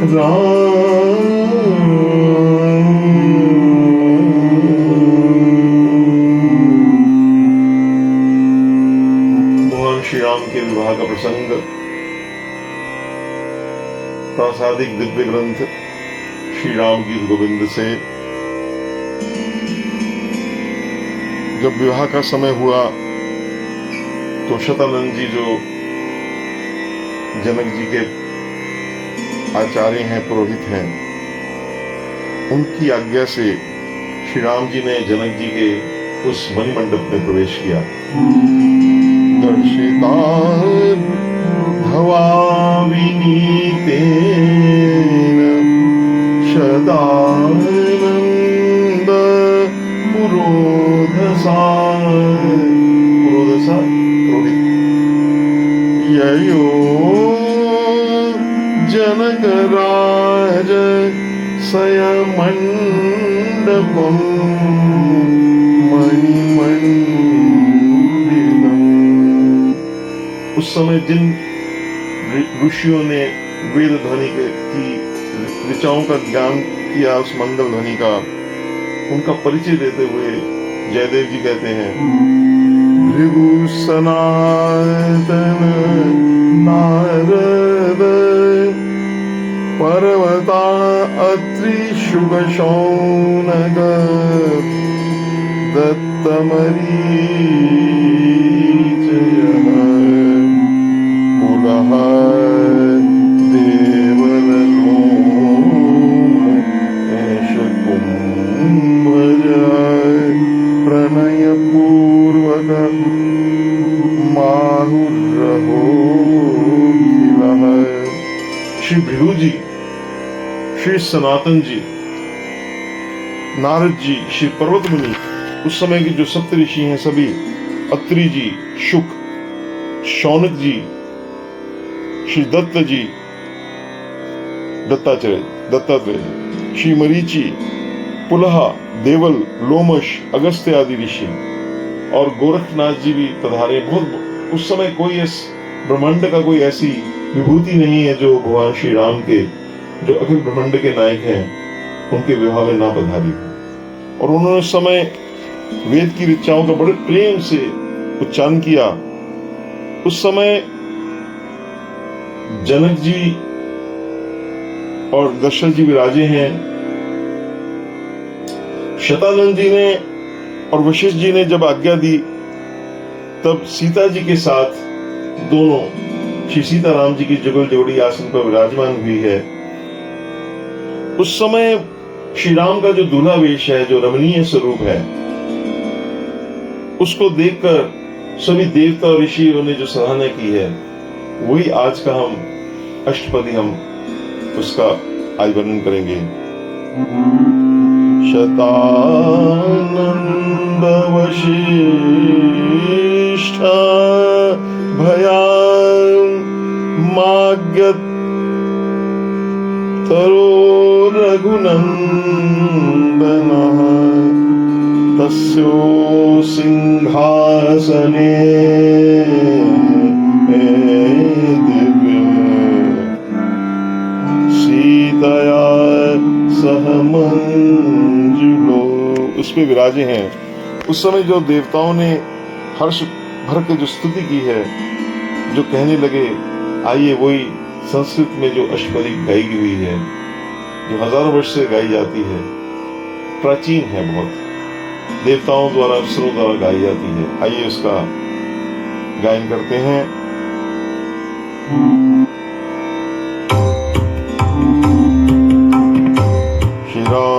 भगवान श्री राम के विवाह का प्रसंग प्रासादिक दिव्य ग्रंथ श्री राम गीत गोविंद से। जब विवाह का समय हुआ तो शतानंद जी जो जनक जी के आचार्य हैं, पुरोहित हैं, उनकी आज्ञा से श्री राम जी ने जनक जी के उस मणिमंडप में प्रवेश किया। दर्शिता धवा विनीतेन सदानंद पुरोधसा पुरोहित ययो जनक राज सयमंडपम मणिमंडिलम। उस समय जिन ऋषियों ने वेद ध्वनि की ऋचाओं का ज्ञान किया, उस मंगल ध्वनि का, उनका परिचय देते हुए जयदेव जी कहते हैं, भृगु सनातन नारद पर्वता अत्रि शुभ शौनक दत्तमरीचय पुलह देवलोम एष कुंभज प्रणय पूर्वक माहुर्रहो खिलः। श्री भृगु जी, श्री सनातन जी, नारद जी, श्री पर्वत मुनि, उस समय के जो सप्त ऋषि हैं सभी, अत्रि जी, शुक, शौनक जी, श्री दत्त जी, दत्तात्रेय, श्री मरीचि, पुलहा, देवल, लोमश, अगस्त्य आदि ऋषि और गोरखनाथ जी भी पधारे। बहुत उस समय कोई ब्रह्मांड का कोई ऐसी विभूति नहीं है जो भगवान श्री राम के, जो अखिल ब्रह्मांड के नायक हैं, उनके विवाह में ना पधारी। और उन्होंने उस समय वेद की ऋचाओं का बड़े प्रेम से उच्चारण किया। उस समय जनक जी और दशरथ जी विराजे हैं। शतानंद जी ने और वशिष्ठ जी ने जब आज्ञा दी, तब सीता जी के साथ दोनों श्री सीताराम जी की जुगल जोड़ी आसन पर विराजमान हुई है। उस समय श्री राम का जो दूल्हा वेश है, जो रमणीय स्वरूप है, उसको देखकर सभी देवता और ऋषियों ने जो सराहना की है, वही आज का हम अष्टपदी हम उसका आज वर्णन करेंगे। शतानंद वशिष्ठ भया माग्यत तरो रघुनंदन तस्यो सिंहासने दिव्य सीतया सह मंजुलो, उस पे विराजे हैं। उस समय जो देवताओं ने हर्ष भर के जो स्तुति की है, जो कहने लगे, आइए वही संस्कृत में जो अष्टपदी गाई हुई है, जो हजारों वर्ष से गाई जाती है, प्राचीन है बहुत, देवताओं द्वारा, अप्सरों द्वारा गाई जाती है। आइए उसका गायन करते हैं। श्री राम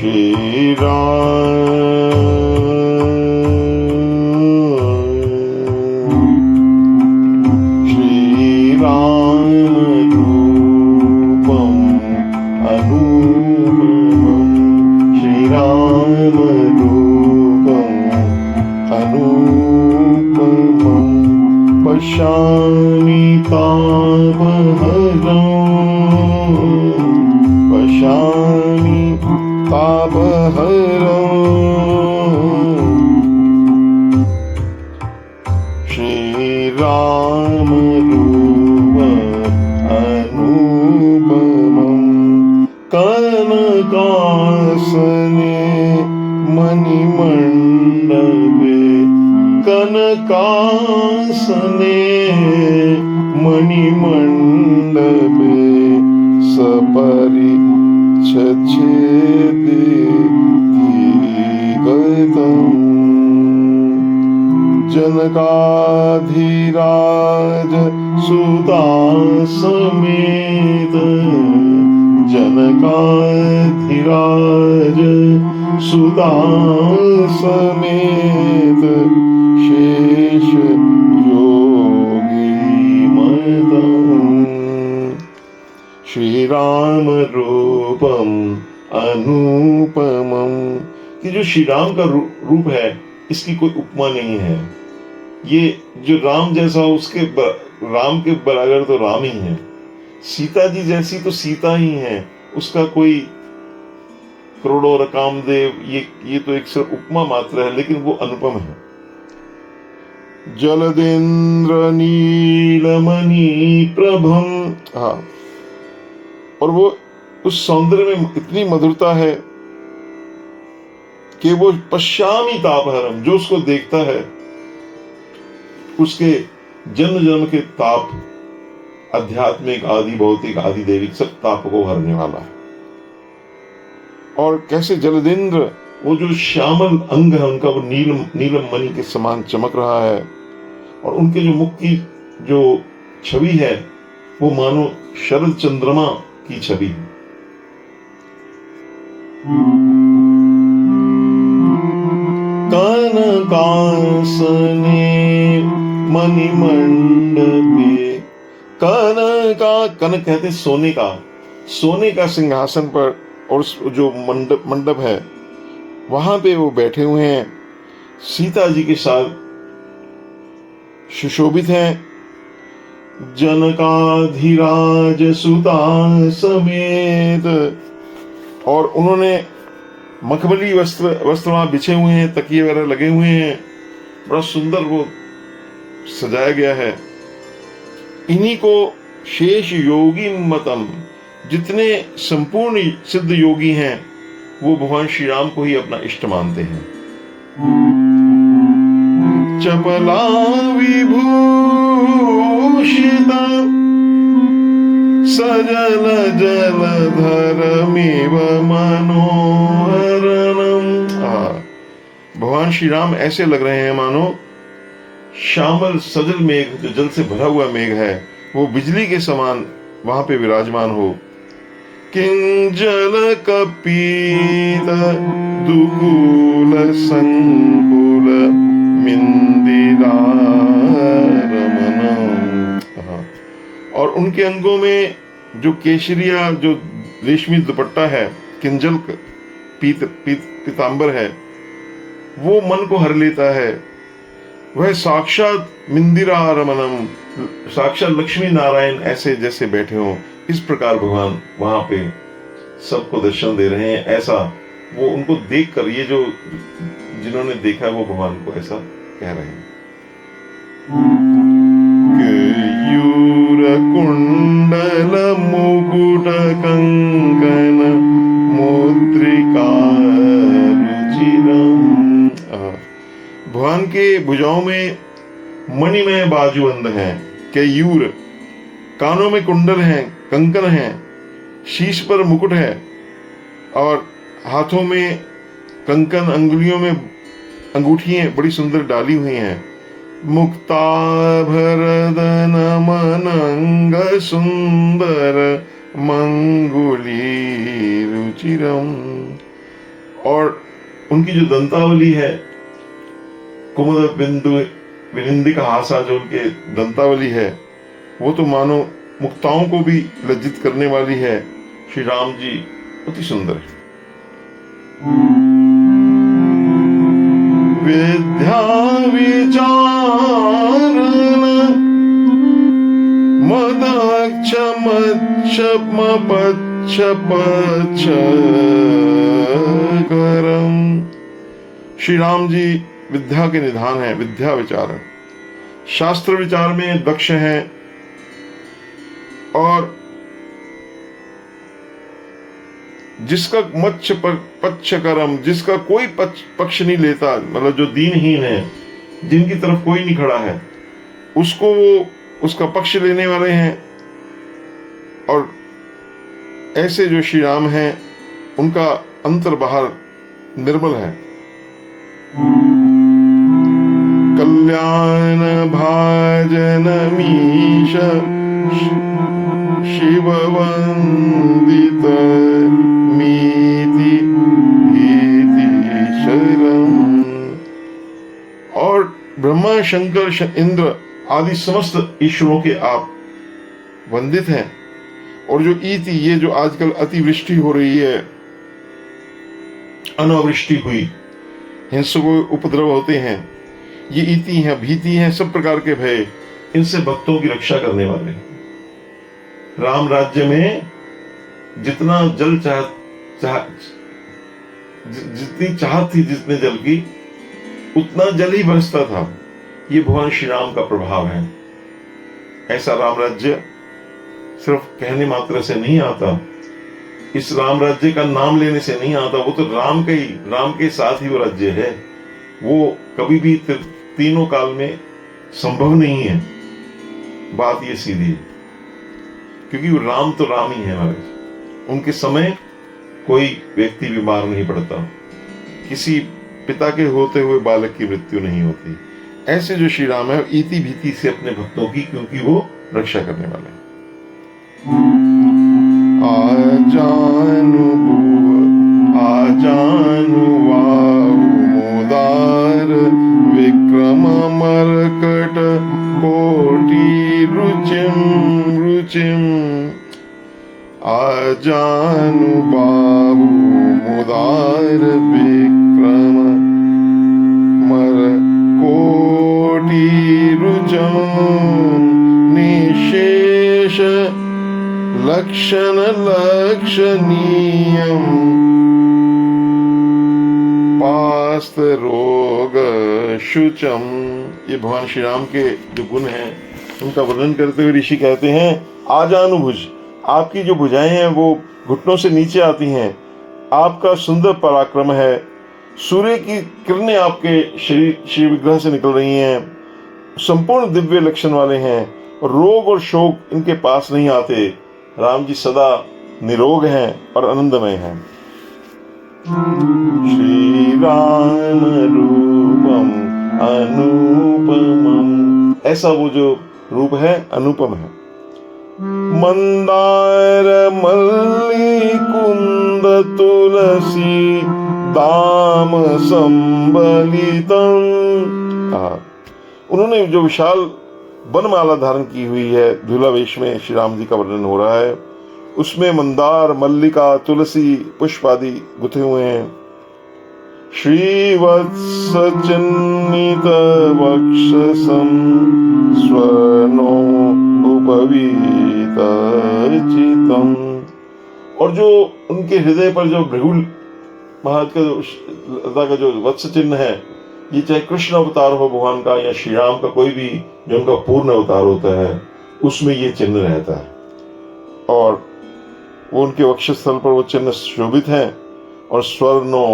श्री राम पशामि तापहरं राम रूप अनुपमं कनकासने मणिमण्डपे कनकासने मणिमण्डपे सपरिच्छेदे गतम् जनकाधिराज सुदासमेत जनकाधिराज सुदासमेत शेष योगी मदम् श्री राम रूपम अनुपमम। कि जो श्री राम का रूप है इसकी कोई उपमा नहीं है। ये जो राम जैसा हो उसके राम के बराबर तो राम ही है। सीता जी जैसी तो सीता ही है, उसका कोई करोड़ों कामदेव ये तो एक सिर्फ उपमा मात्र है, लेकिन वो अनुपम है। जलदेन्द्र नीलमणि प्रभम। हाँ, और वो उस सौंदर्य में इतनी मधुरता है कि वो पश्यामी तापहरम, जो उसको देखता है उसके जन्म जन्म के ताप, आध्यात्मिक आदि भौतिक आदि दैविक सब ताप को हरने वाला है। और कैसे जलदेन्द्र, वो जो श्यामल अंग है उनका, वो नीलम मणि के समान चमक रहा है। और उनके जो मुख की जो छवि है वो मानो शरद चंद्रमा की छवि है। कनकासने मणिमण्डपे। कनक कहते सोने का सिंहासन पर, और जो मंडप है वहां पे वो बैठे हुए हैं, सीता जी के साथ सुशोभित हैं। जनकाधिराज सुता समेत, और उन्होंने मखमली वस्त्र वहां बिछे हुए हैं, तकिए वगैरह लगे हुए हैं, बड़ा सुंदर वो सजाया गया है। इन्हीं को शेष योगी मतम, जितने संपूर्ण सिद्ध योगी हैं वो भगवान श्री राम को ही अपना इष्ट मानते हैं। चपला विभूषित सजल जलधरमिव मनोहरणम। भगवान श्री राम ऐसे लग रहे हैं मानो श्यामल सजल मेघ, जो जल से भरा हुआ मेघ है, वो बिजली के समान वहां पे विराजमान हो। किंजल कपीत दुकूल संकुल मिंदिरारमणम। और उनके अंगों में जो केशरिया, जो रेशमी दुपट्टा है, किंजल पीतांबर है, वो मन को हर लेता है। वह साक्षात मिंदिरारमणम, साक्षात लक्ष्मी नारायण ऐसे जैसे बैठे हों, इस प्रकार भगवान वहां पे सबको दर्शन दे रहे हैं। ऐसा वो उनको देखकर, ये जो जिन्होंने देखा वो भगवान को ऐसा कह रहे हैं। केयूर कुंडल मुकुट कंकन मुद्रिका रुचिरम। भगवान के भुजाओं में मणिमय बाजूबंद हैं, केयूर, कानों में कुंडल हैं, कंकन हैं, शीश पर मुकुट है, और हाथों में कंकन, अंगुलियों में अंगूठियां बड़ी सुंदर डाली हुई हैं। मुक्ताभरदन मनंग सुंदर मंगुली रुचिरम। और उनकी जो दंतावली है, कुमुद बिंदु विनिंदिका हासा, जो उनके दंतावली है, वो तो मानो मुक्ताओं को भी लज्जित करने वाली है। श्री राम जी अति सुंदर है। विद्या विचारण मदक्ष मच्छ मपच्छ पच्छ करम। श्री राम जी विद्या के निधान है, विद्या विचारण। शास्त्र विचार में दक्ष हैं और जिसका मच्छ पक्ष करम, जिसका कोई पक्ष नहीं लेता, मतलब जो दीनहीन है, जिनकी तरफ कोई नहीं खड़ा है, उसको वो उसका पक्ष लेने वाले हैं। और ऐसे जो श्री राम हैं उनका अंतर बाहर निर्मल है। कल्याण भाजन मीश शिव वंदित मीति भीति शरम। और ब्रह्मा शंकर इंद्र आदि समस्त ईश्वरों के आप वंदित हैं। और जो ईति, ये जो आजकल अतिवृष्टि हो रही है, अनावृष्टि हुई, हिंसकों उपद्रव होते हैं, ये ईति हैं, भीति हैं, सब प्रकार के भय, इनसे भक्तों की रक्षा करने वाले। राम राज्य में जितना जल जितनी चाहत थी, जितने जल की, उतना जल ही बरसता था। ये भगवान श्री राम का प्रभाव है। ऐसा राम राज्य सिर्फ कहने मात्र से नहीं आता, इस राम राज्य का नाम लेने से नहीं आता। वो तो राम के साथ ही वो राज्य है। वो कभी भी तीनों काल में संभव नहीं है। बात ये सीधी है, क्योंकि राम तो राम ही है महाराज। उनके समय कोई व्यक्ति बीमार नहीं पड़ता, किसी पिता के होते हुए बालक की मृत्यु नहीं होती। ऐसे जो श्री राम है, इति भीति से अपने भक्तों की, क्योंकि वो रक्षा करने वाले हैं। आजानु मोदार विक्रम मरकट कोटि रुचिम आजानु बाहु मोदार विक्रम मर कोटि रुचम निशेष लक्षण लक्षणीयम पास्त रोग शुचम। ये भगवान श्री राम के जो गुण हैं उनका वर्णन करते हुए ऋषि कहते हैं, आजानुभुज, आपकी जो भुजाएं हैं वो घुटनों से नीचे आती हैं। आपका सुंदर पराक्रम है। सूर्य की किरणें आपके शरीर श्री विग्रह से निकल रही हैं। संपूर्ण दिव्य लक्षण वाले हैं। रोग और शोक इनके पास नहीं आते। राम जी सदा निरोग हैं और आनंदमय हैं। श्री राम रूपम अनुपमम, ऐसा वो जो रूप है अनुपम है। मंदार मल्ली कुंद तुलसी दाम संबलितम। उन्होंने जो विशाल वनमाला धारण की हुई है, धूलावेश में श्री राम जी का वर्णन हो रहा है। उसमें मंदार, मल्लिका, तुलसी पुष्प आदि गुथे हुए हैं। श्रीवत्स चिन्नित वक्षसं स्वर्णो उपवीत चितम। और जो उनके हृदय पर जो भृगुल महाराज का जो वत्स चिन्ह है, ये चाहे कृष्ण अवतार हो भगवान का या श्री राम का कोई भी जो उनका पूर्ण अवतार होता है, उसमें ये चिन्ह रहता है। और वो उनके वक्षस्थल पर वो चिन्ह शोभित है। और स्वर्णो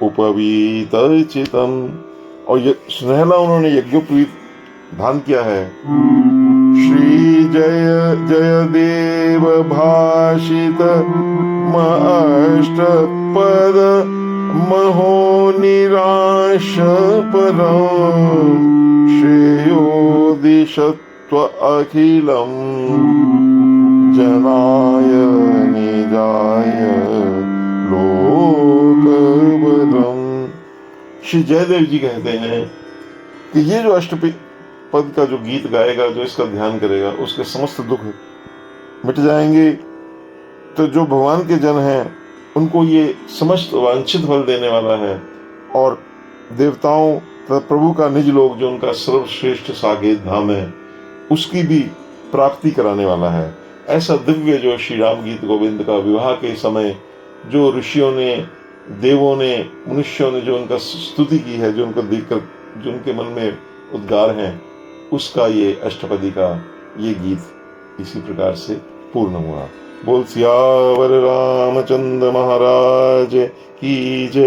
उपवीत चितम, और ये सुनहला उन्होंने यज्ञोपवीत धारण किया है। श्री जय जय देव भाषित अष्टपद महो निराश परम श्रेयो दिशत्व अखिलम जनाय निजाय लोकवरम। श्री जयदेव जी कहते हैं कि ये जो अष्टपद का जो गीत गाएगा, जो इसका ध्यान करेगा, उसके समस्त दुख मिट जाएंगे। तो जो भगवान के जन हैं उनको ये समस्त वांछित फल देने वाला है। और देवताओं तथा प्रभु का निज लोक जो उनका सर्वश्रेष्ठ साकेत धाम है, उसकी भी प्राप्ति कराने वाला है। ऐसा दिव्य जो श्री राम गीत गोविंद का विवाह के समय जो ऋषियों ने, देवों ने, मनुष्यों ने जो उनका स्तुति की है, जो उनको देखकर जो उनके मन में उद्गार हैं, उसका ये अष्टपदी का ये गीत इसी प्रकार से पूर्ण हुआ। बोल सियावर रामचंद्र महाराज की जय।